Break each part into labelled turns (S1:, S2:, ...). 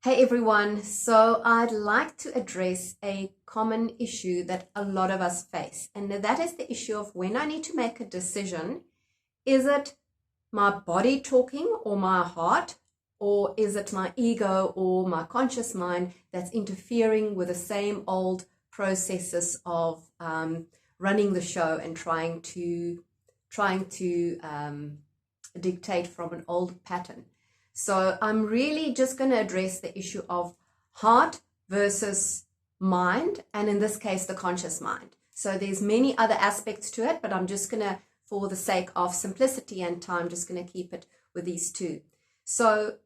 S1: Hey everyone, so I'd like to address a common issue that a lot of us face, and that is the issue of when I need to make a decision. Is it my body talking or my heart, or is it my ego or my conscious mind that's interfering with the same old processes of running the show and trying to dictate from an old pattern? So I'm really just going to address the issue of heart versus mind, and in this case, the conscious mind. So there's many other aspects to it, but I'm just going to, for the sake of simplicity and time, just going to keep it with these two. So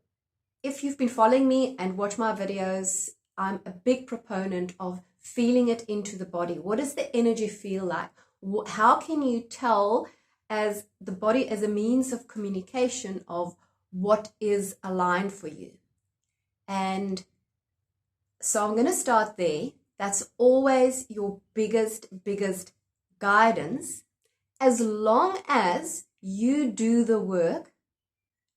S1: if you've been following me and watch my videos, I'm a big proponent of feeling it into the body. What does the energy feel like? How can you tell as the body as a means of communication of what is aligned for you? And so I'm going to start there. That's always your biggest guidance, as long as you do the work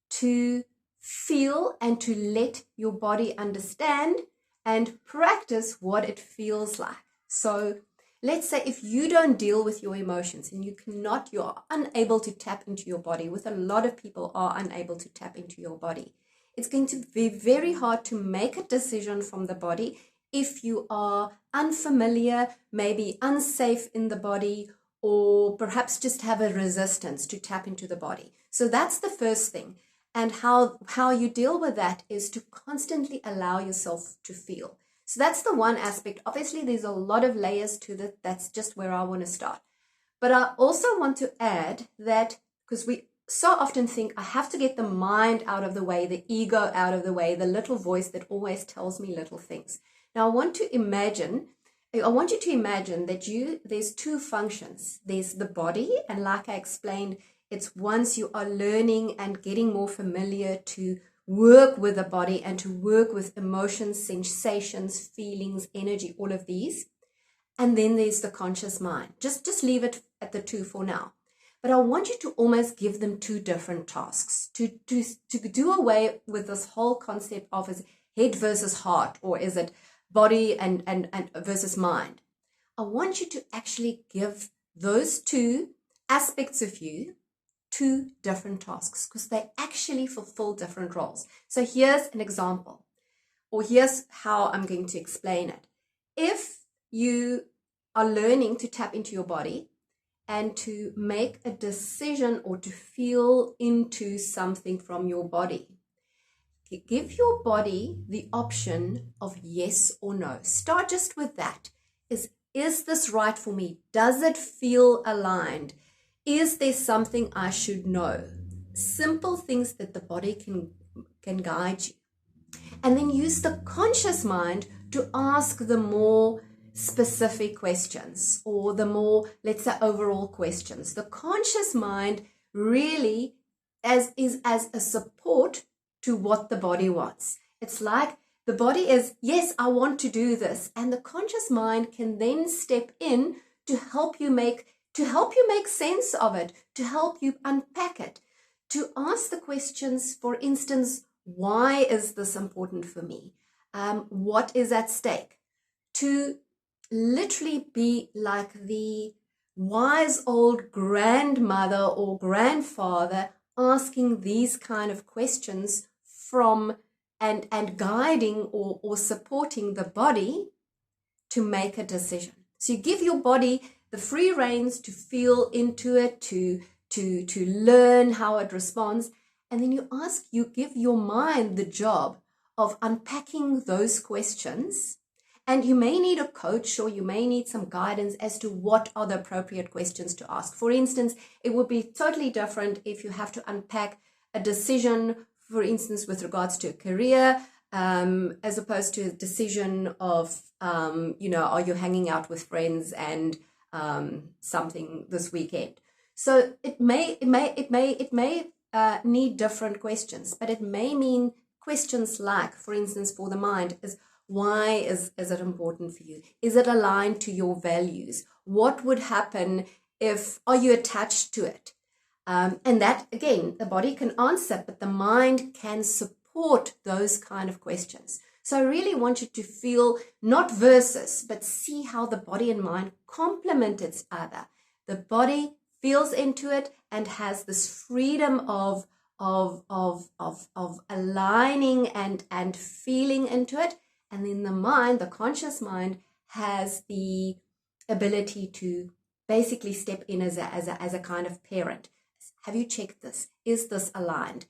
S1: to feel and to let your body understand and practice what it feels like. So let's say if you don't deal with your emotions and you're unable to tap into your body, with a lot of people are unable to tap into your body. It's going to be very hard to make a decision from the body if you are unfamiliar, maybe unsafe in the body, or perhaps just have a resistance to tap into the body. So that's the first thing. And how you deal with that is to constantly allow yourself to feel. So that's the one aspect. Obviously, there's a lot of layers to that. That's just where I want to start. But I also want to add that, because we so often think I have to get the mind out of the way, the ego out of the way, the little voice that always tells me little things. Now, I want you to imagine that there's two functions. There's the body, and like I explained, it's once you are learning and getting more familiar to work with the body and to work with emotions, sensations, feelings, energy, all of these. And then there's the conscious mind. Just leave it at the two for now. But I want you to almost give them two different tasks, to do away with this whole concept of is head versus heart, or is it body and versus mind. I want you to actually give those two aspects of you two different tasks, because they actually fulfill different roles. So here's an example, or here's how I'm going to explain it. If you are learning to tap into your body and to make a decision or to feel into something from your body, give your body the option of yes or no. Start just with that. Is this right for me? Does it feel aligned? Is there something I should know? Simple things that the body can guide you. And then use the conscious mind to ask the more specific questions, or the more, let's say, overall questions. The conscious mind really is as a support to what the body wants. It's like the body is, yes, I want to do this. And the conscious mind can then step in to help you make sense of it, to help you unpack it, to ask the questions, for instance, why is this important for me? What is at stake? To literally be like the wise old grandmother or grandfather asking these kind of questions from and guiding or supporting the body to make a decision. So you give your body the free reins to feel into it, to learn how it responds, and then you give your mind the job of unpacking those questions. And you may need a coach, or you may need some guidance as to what are the appropriate questions to ask. For instance, it would be totally different if you have to unpack a decision, for instance, with regards to a career, as opposed to a decision of, are you hanging out with friends and something this weekend. So it may need different questions, but it may mean questions like, for instance, for the mind is, why is it important for you? Is it aligned to your values? What would happen if, are you attached to it? And that, again, the body can answer, but the mind can support support those kind of questions. So I really want you to feel not versus, but see how the body and mind complement each other. The body feels into it and has this freedom of aligning and feeling into it. And then the mind, the conscious mind, has the ability to basically step in as a kind of parent. Have you checked this? Is this aligned?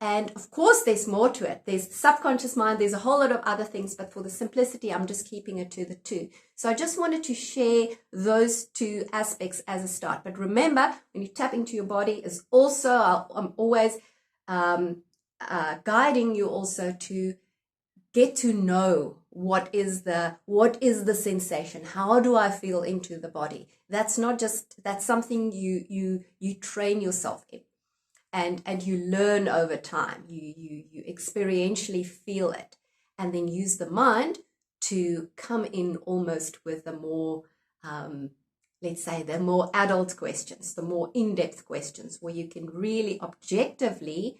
S1: And of course, there's more to it. There's the subconscious mind. There's a whole lot of other things, but for the simplicity, I'm just keeping it to the two. So I just wanted to share those two aspects as a start. But remember, when you tap into your body, is also, I'm always guiding you also to get to know what is the sensation. How do I feel into the body? That's not just, that's something you train yourself in. And you learn over time. You experientially feel it, and then use the mind to come in almost with the more, let's say, the more adult questions, the more in-depth questions, where you can really objectively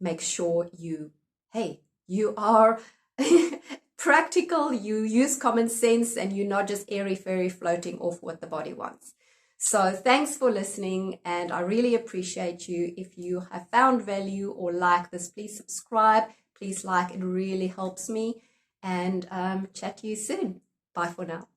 S1: make sure you are practical, you use common sense, and you're not just airy-fairy floating off what the body wants. So thanks for listening, and I really appreciate you. If you have found value or like this, please subscribe, please like, it really helps me, and chat to you soon. Bye for now.